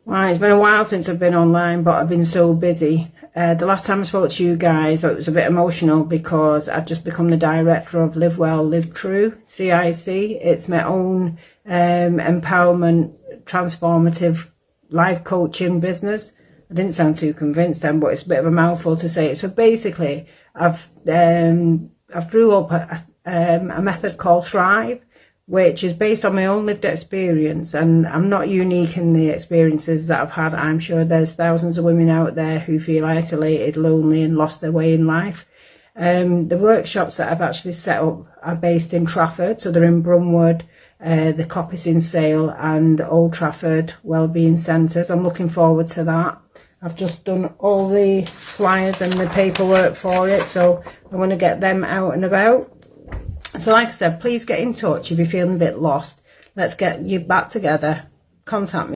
Right, it's been a while since I've been online, but I've been so busy. The last time I spoke to you guys, it was a bit emotional because I'd just become the director of Live Well, Live True, CIC. It's my own empowerment, transformative life coaching business. I didn't sound too convinced then, but it's a bit of a mouthful to say it. So basically, I've drew up a method called Thrive, which is based on my own lived experience, and I'm not unique in the experiences that I've had. I'm sure there's thousands of women out there who feel isolated, lonely and lost their way in life. The workshops that I've actually set up are based in Trafford, so they're in Brumwood, the Coppice in Sale and Old Trafford Wellbeing Centres. I'm looking forward to that. I've just done all the flyers and the paperwork for it, so I want to get them out and about. So like I said, please get in touch if you're feeling a bit lost. Let's get you back together. Contact me.